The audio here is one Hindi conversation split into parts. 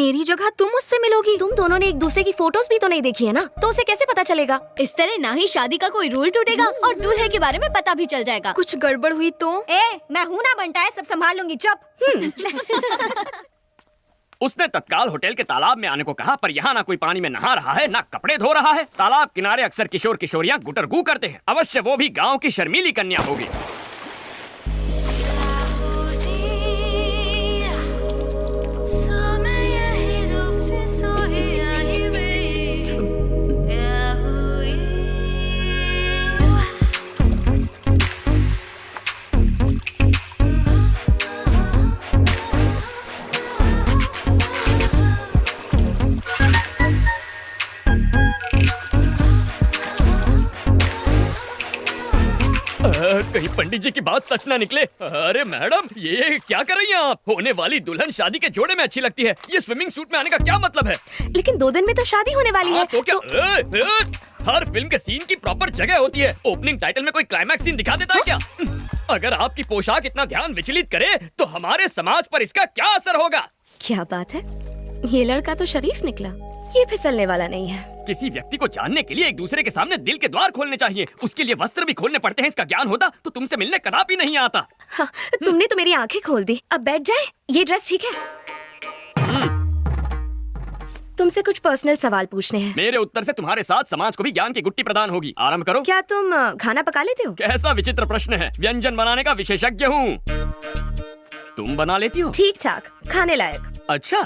मेरी जगह तुम मुझसे मिलोगी। तुम दोनों ने एक दूसरे की फोटोज भी तो नहीं देखी है ना, तो उसे कैसे पता चलेगा? इस तरह ना ही शादी का कोई रूल टूटेगा और दूल्हे के बारे में पता भी चल जाएगा। कुछ गड़बड़ हुई तो? मैं हूँ ना बंटा है, सब संभाल लूंगी, चुप। उसने तत्काल होटल के तालाब में आने को कहा, पर यहाँ ना कोई पानी में नहा रहा है, ना कपड़े धो रहा है। तालाब किनारे अक्सर किशोर किशोरियाँ गुटरगू करते हैं। अवश्य वो भी गांव की शर्मीली कन्या होगी। कहीं पंडित जी की बात सच ना निकले। अरे मैडम, ये क्या कर रही हैं आप? होने वाली दुल्हन शादी के जोड़े में अच्छी लगती है, ये स्विमिंग सूट में आने का क्या मतलब है? लेकिन 2 दिन में तो शादी होने वाली है। तो क्या हर फिल्म के सीन की प्रॉपर जगह होती है। ओपनिंग टाइटल में कोई क्लाइमैक्स सीन दिखा देता है क्या? अगर आपकी पोशाक इतना ध्यान विचलित करे तो हमारे समाज पर इसका क्या असर होगा? क्या बात है, ये लड़का तो शरीफ निकला, ये फिसलने वाला नहीं है। किसी व्यक्ति को जानने के लिए एक दूसरे के सामने दिल के द्वार खोलने चाहिए, उसके लिए वस्त्र भी खोलने पड़ते हैं। इसका ज्ञान होता तो तुमसे मिलने कदापि नहीं आता। हाँ, तुमने तो मेरी आंखें खोल दी। अब बैठ जाए, ये ड्रेस ठीक है? तुमसे कुछ पर्सनल सवाल पूछने हैं। मेरे उत्तर से तुम्हारे साथ समाज को भी ज्ञान की गुट्टी प्रदान होगी। आरंभ करो। क्या तुम खाना पका लेते हो? कैसा विचित्र प्रश्न है, व्यंजन बनाने का विशेषज्ञ हूँ। तुम बना लेती हो? ठीक ठाक, खाने लायक। अच्छा,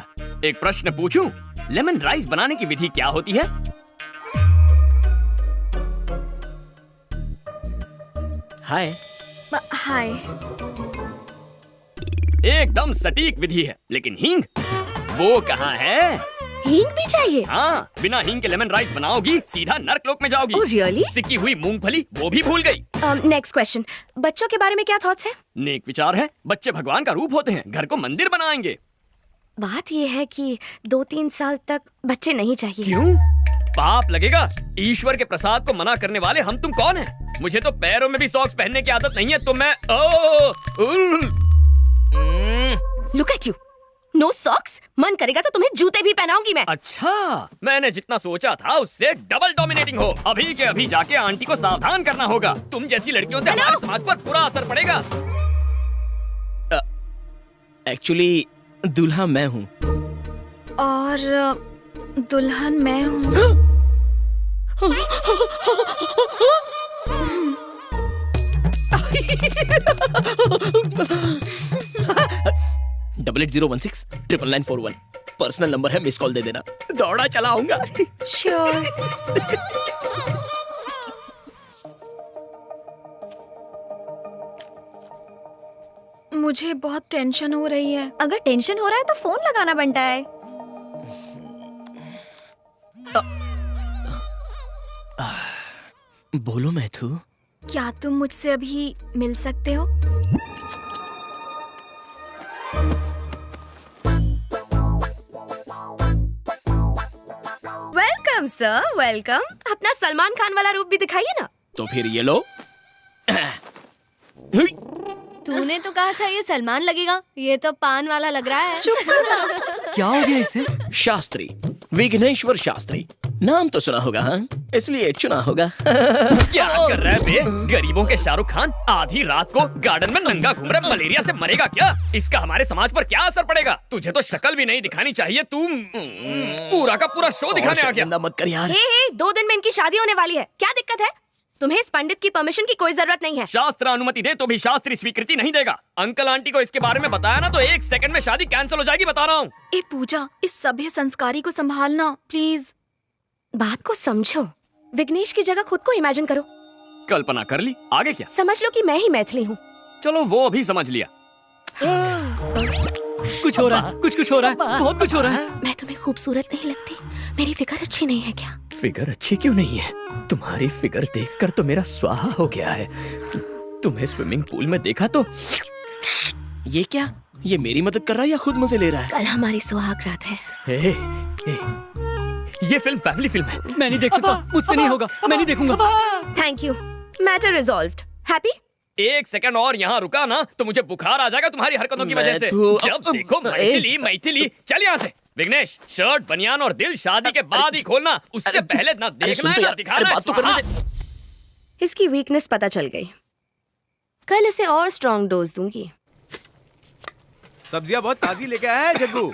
एक प्रश्न पूछूं? लेमन राइस बनाने की विधि क्या होती है? हाय। हाय। एकदम सटीक विधि है, लेकिन हींग वो कहाँ है? हींग भी चाहिए? हाँ, बिना हींग के लेमन राइस बनाओगी सीधा नर्कलोक में जाओगी। Oh, really? सिकी हुई मूंगफली वो भी भूल गई। नेक्स्ट क्वेश्चन, बच्चों के बारे में क्या थॉट्स है? नेक विचार है, बच्चे भगवान का रूप होते हैं, घर को मंदिर बनाएंगे। बात ये है कि 2-3 साल तक बच्चे नहीं चाहिए। क्यों? पाप लगेगा। ईश्वर के प्रसाद को मना करने वाले हम तुम कौन हैं? मुझे तो पैरों में भी सॉक्स पहनने की आदत नहीं है, तो मैं look at you, no socks. मन करेगा तो तुम्हें जूते भी पहनाऊंगी मैं। अच्छा, मैंने जितना सोचा था उससे डबल डोमिनेटिंग हो। अभी के अभी जाके आंटी को सावधान करना होगा। तुम जैसी लड़कियों से हमारे समाज पर बुरा असर पड़ेगा। एक्चुअली दूल्हा मैं हूँ। और दुल्हन मैं हूँ। 8801699941 पर्सनल नंबर है, मिस कॉल दे देना। दौड़ा चला आऊंगा। श्योर। मुझे बहुत टेंशन हो रही है। अगर टेंशन हो रहा है तो फोन लगाना बनता है। बोलो मैथू। क्या तुम मुझसे अभी मिल सकते हो? Welcome sir, welcome. अपना सलमान खान वाला रूप भी दिखाइए ना। तो फिर ये लो। तूने तो कहा था ये सलमान लगेगा, ये तो पान वाला लग रहा है। चुप करना। क्या हो गया इसे? शास्त्री, विघ्नेश्वर शास्त्री। नाम तो सुना होगा, हाँ? इसलिए चुना होगा। क्या कर रहा है बे? गरीबों के शाहरुख खान आधी रात को गार्डन में नंगा घूम रहा, मलेरिया से मरेगा क्या? इसका हमारे समाज पर क्या असर पड़ेगा? तुझे तो शक्ल भी नहीं दिखानी चाहिए, तू पूरा का पूरा शो दिखाने आ गया। मत कर यार। हे, 2 दिन में इनकी शादी होने वाली है, क्या दिक्कत है? तुम्हें इस पंडित की परमिशन की कोई जरूरत नहीं है। शास्त्र अनुमति दे तो भी शास्त्री स्वीकृति नहीं देगा। अंकल आंटी को इसके बारे में बताया ना तो 1 सेकंड में शादी कैंसिल हो जाएगी, बता रहा हूँ। ए पूजा, इस सभ्य संस्कारी को संभालना प्लीज। बात को समझो, विघ्नेश की जगह खुद को इमेजिन करो। कल्पना कर ली, आगे क्या? समझ लो कि मैं ही मैथिली हूँ। चलो वो भी समझ लिया। कुछ हो रहा है, कुछ हो रहा है, बहुत कुछ हो रहा है। मैं तुम्हें खूबसूरत नहीं लगती? मेरी फिगर अच्छी नहीं है क्या? फिगर अच्छी क्यों नहीं है? तुम्हारी फिगर देखकर तो मेरा स्वाहा हो गया है। तुम्हें स्विमिंग पूल में देखा तो ये क्या? ये मेरी मदद कर रहा है या खुद मजे ले रहा है? कल हमारी सुहाग रात है। ये फिल्म फैमिली फिल्म है। मैं नहीं देख सकता, मुझसे नहीं होगा, मैं नहीं देखूंगा। Thank you, matter resolved. Happy? 1 second और यहाँ रुका ना तो मुझे बुखार आ जाएगा तुम्हारी हरकतों की वजह से। जब देखो मैथिली मैथिली। चल यहाँ से। विघ्नेश, शर्ट, बनियान और दिल शादी के बाद ही खोलना, उससे पहले ना देखना सुन है तो ना यार, दिखाना है। बात तो करने हाँ। दे। इसकी वीकनेस पता चल गई। कल इसे और स्ट्रॉन्ग डोज दूंगी। सब्जियां बहुत ताजी लेके आया है जग्गू।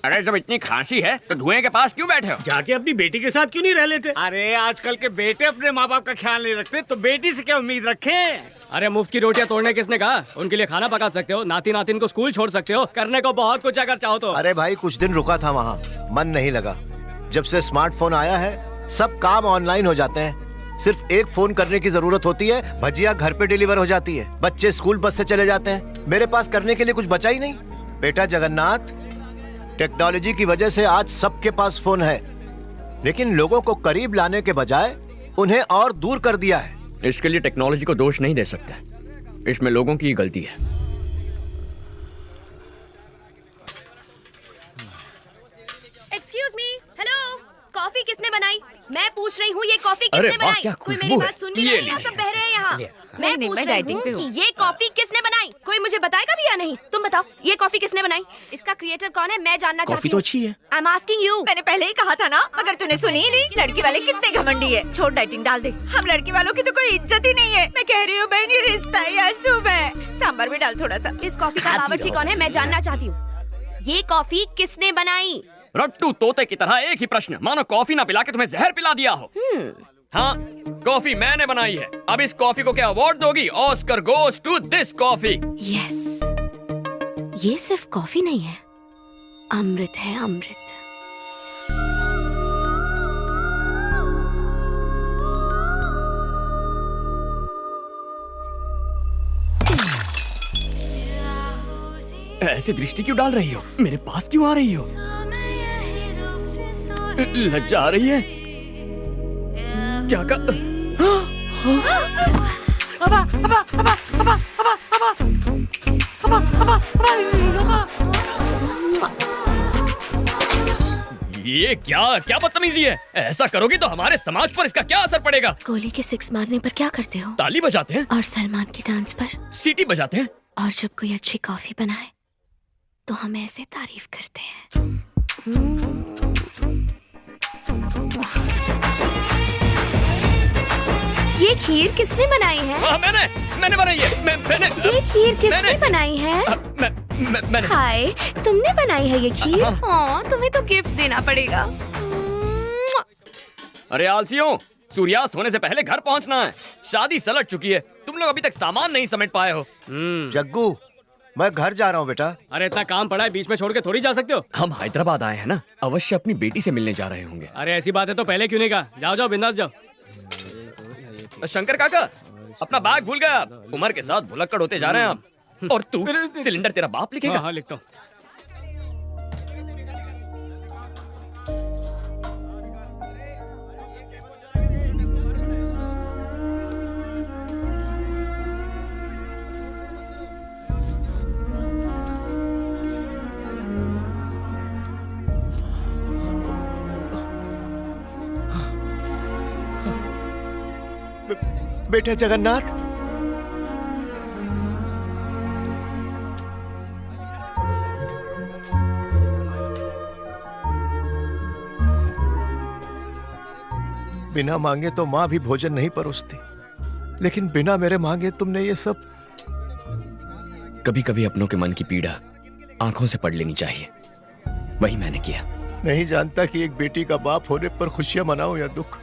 अरे जब इतनी खांसी है तो धुएं के पास क्यों बैठे हो? जाके अपनी बेटी के साथ क्यों नहीं रह लेते? अरे आजकल के बेटे अपने माँ बाप का ख्याल नहीं रखते तो बेटी से क्या उम्मीद रखें? अरे मुफ्त की रोटियां तोड़ने किसने कहा? उनके लिए खाना पका सकते हो, नाती नातिन को स्कूल छोड़ सकते हो, करने को बहुत कुछ अगर चाहो तो। अरे भाई कुछ दिन रुका था वहाँ, मन नहीं लगा। जब से स्मार्टफोन आया है सब काम ऑनलाइन हो जाते हैं। सिर्फ एक फोन करने की जरूरत होती है, भजिया घर पे डिलीवर हो जाती है, बच्चे स्कूल बस से चले जाते हैं। मेरे पास करने के लिए कुछ बचा ही नहीं। बेटा जगन्नाथ, टेक्नोलॉजी की वजह से आज सबके पास फोन है, लेकिन लोगों को करीब लाने के बजाय उन्हें और दूर कर दिया है। इसके लिए टेक्नोलॉजी को दोष नहीं दे सकते, इसमें लोगों की ही गलती है। एक्सक्यूज मी, हेलो, कॉफी किसने बनाई? मैं पूछ रही हूँ ये कॉफी अरे किसने वाह, बनाई? क्या कोई खुशबू मेरी है। बात सुन भी ये नहीं रहा, ले। सब बह रहे हैं यहाँ। मैं नहीं, पूछ मैं रही डाइटिंग हूँ पे कि हूँ। ये कॉफी किसने बनाई? कोई मुझे बताएगा भी या नहीं? तुम बताओ, ये कॉफी किसने बनाई? इसका क्रिएटर कौन है? मैं जानना कॉफी चाहती तो हूँ। अच्छी है। I am asking you. मैंने पहले ही कहा था ना, मगर तूने सुनी ही नहीं। लड़की वाले कितने घमंडी है। छोड़, डाइटिंग डाल दे। हम लड़की वालों की तो कोई इज्जत ही नहीं है। मैं कह रही हूँ बहन, ये रिश्ता है या शुभ है? सांभर भी डाल थोड़ा सा। इस कॉफी का बावर्ची कौन है? मैं जानना चाहती हूँ। ये कॉफी किसने बनाई? रट्टू तोते की तरह एक ही प्रश्न, मानो कॉफी ना पिला के तुम्हें जहर पिला दिया हो। हाँ, कॉफी मैंने बनाई है। अब इस कॉफी को क्या अवार्ड दोगी? Oscar goes to this coffee. Yes, ये सिर्फ कॉफी नहीं है, अमृत है, अमृत। ऐसी दृष्टि क्यों डाल रही हो? मेरे पास क्यों आ रही हो? लज्जा आ रही है? क्या कर... ये क्या क्या बदतमीजी है? ऐसा करोगी तो हमारे समाज पर इसका क्या असर पड़ेगा? गोली के 6 मारने पर क्या करते हो? ताली बजाते हैं, और सलमान के डांस पर? सीटी बजाते हैं। और जब कोई अच्छी कॉफी बनाए तो हम ऐसे तारीफ करते हैं। ये खीर किसने बनाई है? हाँ, मैंने बनाई है। मैंने ये खीर किसने मैंने- बनाई है? मैंने हाय, तुमने बनाई है ये खीर? हाँ, तुम्हें तो गिफ्ट देना पड़ेगा। अरे आलसियों, सूर्यास्त होने से पहले घर पहुंचना है। शादी सलट चुकी है, तुम लोग अभी तक सामान नहीं समेट पाए हो। जग्गू, मैं घर जा रहा हूँ बेटा। अरे इतना काम पड़ा है, बीच में छोड़ के थोड़ी जा सकते हो। हम हैदराबाद आए हैं ना, अवश्य अपनी बेटी से मिलने जा रहे होंगे। अरे ऐसी बात है तो पहले क्यों नहीं कहा? जाओ जाओ, बिंदास जाओ। शंकर काका, अपना बैग भूल गया। उम्र के साथ भुलक्कड़ होते जा रहे हैं आप। और तू, सिलेंडर तेरा बाप लिखेगा। हाँ, लिखता हूँ। बेटा जगन्नाथ, बिना मांगे तो माँ भी भोजन नहीं परोसती, लेकिन बिना मेरे मांगे तुमने ये सब। कभी कभी अपनों के मन की पीड़ा आंखों से पढ़ लेनी चाहिए, वही मैंने किया। नहीं जानता कि एक बेटी का बाप होने पर खुशियां मनाऊं या दुख।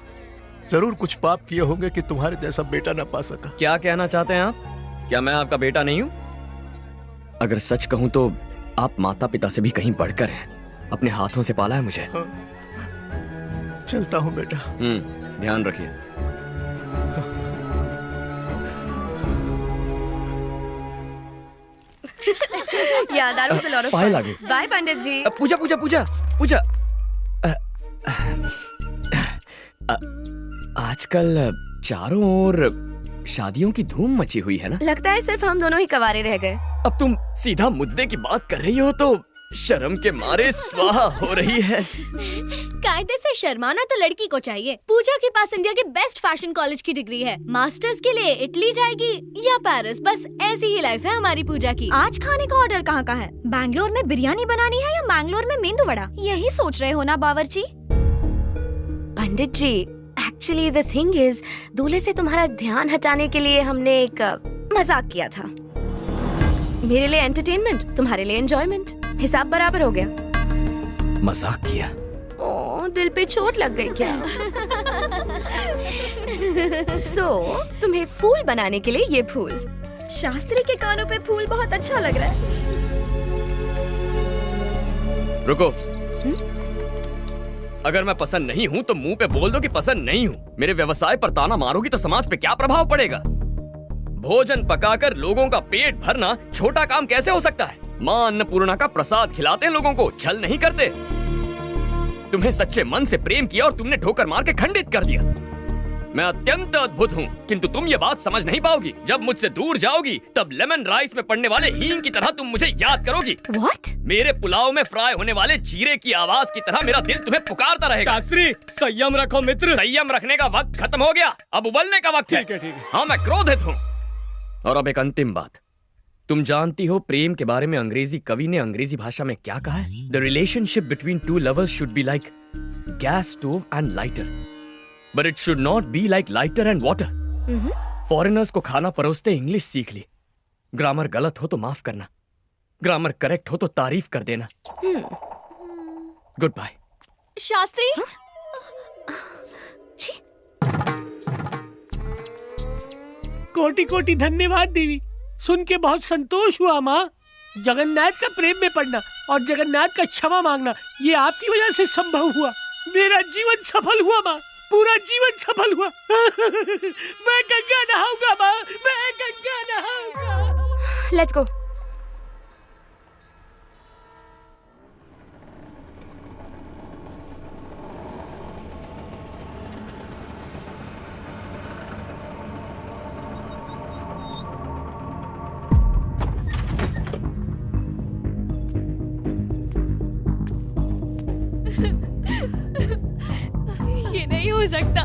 जरूर कुछ पाप किए होंगे कि तुम्हारे जैसा बेटा ना पा सका। क्या कहना चाहते हैं आप? क्या मैं आपका बेटा नहीं हूँ? अगर सच कहूँ तो आप माता पिता से भी कहीं बढ़कर हैं। अपने हाथों से पाला है मुझे। चलता हूँ बेटा। ध्यान रखिए। याद आ रहा है, लॉट ऑफ पाए लागे। बाय पंडित जी। पूजा पूजा पूजा पूजा। आजकल चारों ओर शादियों की धूम मची हुई है ना? लगता है सिर्फ हम दोनों ही कवारे रह गए। अब तुम सीधा मुद्दे की बात कर रही हो तो शर्म के मारे स्वाहा हो रही है। कायदे से शर्माना तो लड़की को चाहिए। पूजा के पास इंडिया के बेस्ट फैशन कॉलेज की डिग्री है। मास्टर्स के लिए इटली जाएगी या पेरिस, बस ऐसी ही लाइफ है हमारी पूजा की। आज खाने का ऑर्डर कहाँ का है? बैंगलोर में बिरयानी बनानी है या मैंगलोर में मेंदू वड़ा? यही सोच रहे हो ना बावर्ची? पंडित जी, एक्चुअली द थिंग इज, दूल्हे से तुम्हारा ध्यान हटाने के लिए हमने एक मजाक किया था। मेरे लिए एंटरटेनमेंट, तुम्हारे लिए एंजॉयमेंट। हिसाब बराबर हो गया। मजाक किया? ओ, दिल पे चोट लग गई क्या? तुम्हें फूल बनाने के लिए ये फूल। शास्त्री के कानों पे फूल बहुत अच्छा लग रहा है। रुको। अगर मैं पसंद नहीं हूँ तो मुंह पे बोल दो कि पसंद नहीं हूँ। मेरे व्यवसाय पर ताना मारोगी तो समाज पे क्या प्रभाव पड़ेगा? भोजन पकाकर लोगों का पेट भरना छोटा काम कैसे हो सकता है? माँ अन्नपूर्णा का प्रसाद खिलाते हैं लोगों को, छल नहीं करते। तुम्हें सच्चे मन से प्रेम किया और तुमने ठोकर मार के खंडित कर दिया। मैं अत्यंत अद्भुत हूँ, किंतु तुम ये बात समझ नहीं पाओगी। जब मुझसे दूर जाओगी तब लेमन राइस में पड़ने वाले हींग की तरह तुम मुझे याद करोगी। What? मेरे पुलाव में फ्राई होने वाले जीरे की आवाज की तरह मेरा दिल तुम्हें पुकारता रहेगा। शास्त्री, संयम रखो मित्र। संयम रखने का वक्त खत्म हो गया, अब उबलने का वक्त है। ठीक है। हाँ, मैं क्रोधित हूँ। और अब एक अंतिम बात, तुम जानती हो प्रेम के बारे में अंग्रेजी कवि ने अंग्रेजी भाषा में क्या कहा है? The relationship between two lovers should be like gas stove and lighter, but it should not be like lighter and water. Foreigners को खाना परोसते इंग्लिश सीख ली। ग्रामर गलत हो तो माफ करना, ग्रामर करेक्ट हो तो तारीफ कर देना। Good bye. शास्त्री, कोटि कोटि धन्यवाद देवी। सुन के बहुत संतोष हुआ माँ। जगन्नाथ का प्रेम में पड़ना और जगन्नाथ का क्षमा मांगना, ये आपकी वजह से संभव हुआ। मेरा जीवन सफल हुआ माँ, पूरा जीवन सफल हुआ। मैं गंगा नहाऊंगा माँ, मैं गंगा नहाऊंगा। Let's go. ये नहीं हो सकता।